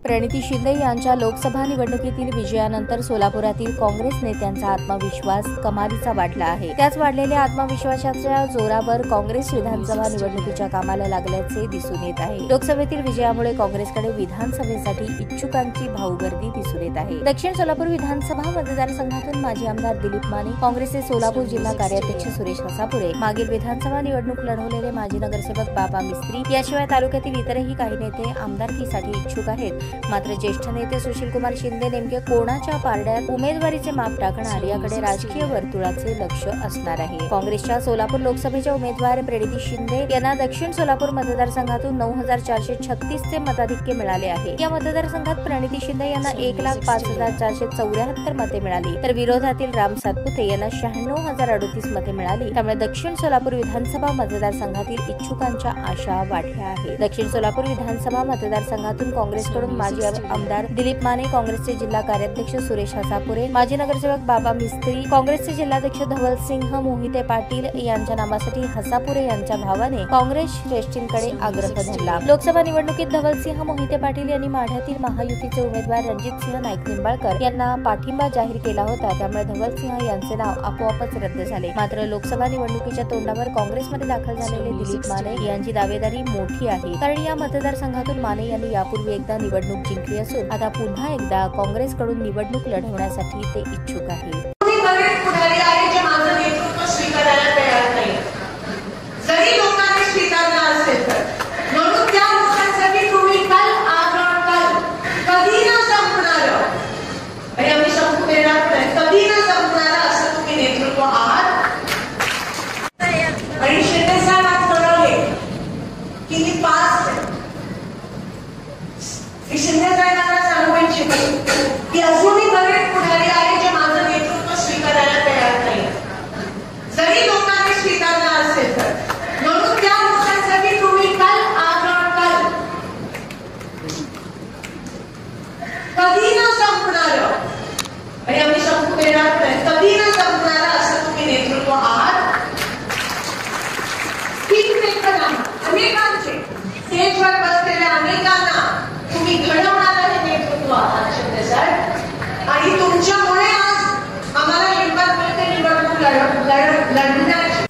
प्रणिती शिंदे यांच्या लोकसभा निवडणुकीतील विजयानंतर सोलापुरातील काँग्रेस नेत्यांचा आत्मविश्वास कमालीचा वाढला आहे। त्याच वाढलेल्या आत्मविश्वासाच्या जोरावर काँग्रेस विधानसभा निवडणुकीच्या कामाला लागल्याचे दिसून येत आहे। लोकसभेतील विजयामुळे काँग्रेसकडे विधानसभेसाठी इच्छुकांची भाऊगर्दी दिसून येत आहे। दक्षिण सोलापूर विधानसभा मतदारसंघातून माजी आमदार दिलीप माने, काँग्रेसचे सोलापूर जिल्हा कार्याध्यक्ष सुरेश हसापुरे, मागील विधानसभा निवडणूक लढवलेले माजी नगरसेवक बाबा मिस्त्री याशिवाय तालुक्यातील इतरही काही नेते आमदारकीसाठी इच्छुक आहेत। मात्र ज्येष्ठ नेते सुशीलकुमार शिंदे नेमके कोणाच्या पारड्यात उमेदवारीचे माप टाकणार याकडे राजकीय वर्तुळाचे लक्ष असणार आहे। काँग्रेसच्या सोलापूर लोकसभेच्या उमेदवार प्रणिती शिंदे यांना दक्षिण सोलापूर मतदारसंघातून 9436 चे मताधिक्य मिळाले आहे। या मतदारसंघात प्रणिती शिंदे यांना 1,05,474 मते मिळाली, तर विरोधातील राम सातपुते यांना 96,038 मते मिळाली। त्यामुळे दक्षिण सोलापूर विधानसभा मतदारसंघातील इच्छुकांच्या आशा वाढल्या आहेत। दक्षिण सोलापूर विधानसभा मतदारसंघातून काँग्रेसकडून माजी आमदार दिलीप माने, काँग्रेसचे जिल्हा कार्याध्यक्ष सुरेश हसापुरे, माजी नगरसेवक बाबा मिस्त्री, काँग्रेसचे जिल्हाध्यक्ष धवलसिंह मोहिते पाटील यांच्या नामासाठी हसापुरे यांच्या भावाने काँग्रेस श्रेष्ठींकडे आग्रह धरला। लोकसभा निवडणुकीत धवलसिंह मोहिते पाटील यांनी माढ्यातील महायुतीचे उमेदवार रणजितसिंह नाईक निंबाळकर यांना पाठिंबा जाहीर केला होता। त्यामुळे धवलसिंह यांचे नाव आपोआपच रद्द झाले। मात्र लोकसभा निवडणुकीच्या तोंडावर काँग्रेसमध्ये दाखल झालेले दिलीप माने यांची दावेदारी मोठी आहे, कारण या मतदारसंघातून माने यांनी यापूर्वी एकदा निवडणूक जिंकली असून आता पुन्हा एकदा काँग्रेसकडून निवडणूक लढवण्यासाठी ते इच्छुक आहेत। की अजूनही बरेच पुढारी आहेत जे माझं नेतृत्व स्वीकारायला तयार नाही, जरी लोकांनी स्वीकारलं असेल तर। म्हणून त्या लोकांसाठी तुम्ही काल कधी न संपणार आणि आम्ही संपू देणार नाही, कधी न संपणार असं तुम्ही नेतृत्व आहात। अनेकांचे स्टेजवर बसलेल्या अनेकांना तुम्ही घडवणारं हे नेतृत्व आहात शिंदेसाहेब, आणि तुमच्यामुळे आज आम्हाला हिंमत मिळते निवडणूक लढण्याची।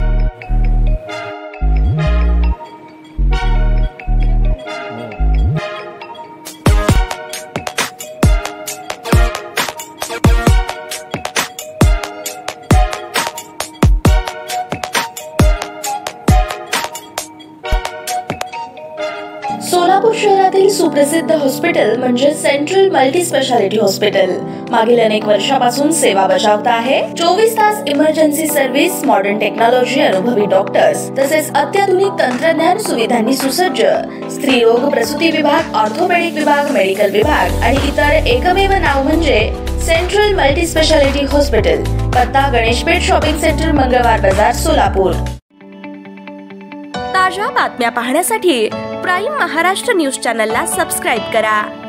सोलापूर शहरातील सुप्रसिद्ध हॉस्पिटल म्हणजे सेंट्रल मल्टी स्पेशालिटी हॉस्पिटल मागील अनेक वर्षापासून सेवा बजावत आहे। 24 तास इमर्जन्सी सर्व्हिस, मॉडर्न टेक्नॉलॉजी, अनुभवी डॉक्टर्स तसेच अत्याधुनिक तंत्रज्ञान सुविधांनी सुसज्ज स्त्रीरोग प्रसूती विभाग, ऑर्थोपेडिक विभाग, मेडिकल विभाग आणि इतर एकमेव नाव म्हणजे सेंट्रल मल्टी स्पेशालिटी हॉस्पिटल। पत्ता गणेशपेठ शॉपिंग सेंटर, मंगळवार बाजार, सोलापूर। ताज्या बातम्या पाहण्यासाठी प्राईम महाराष्ट्र न्यूज चॅनलला सबस्क्राईब करा।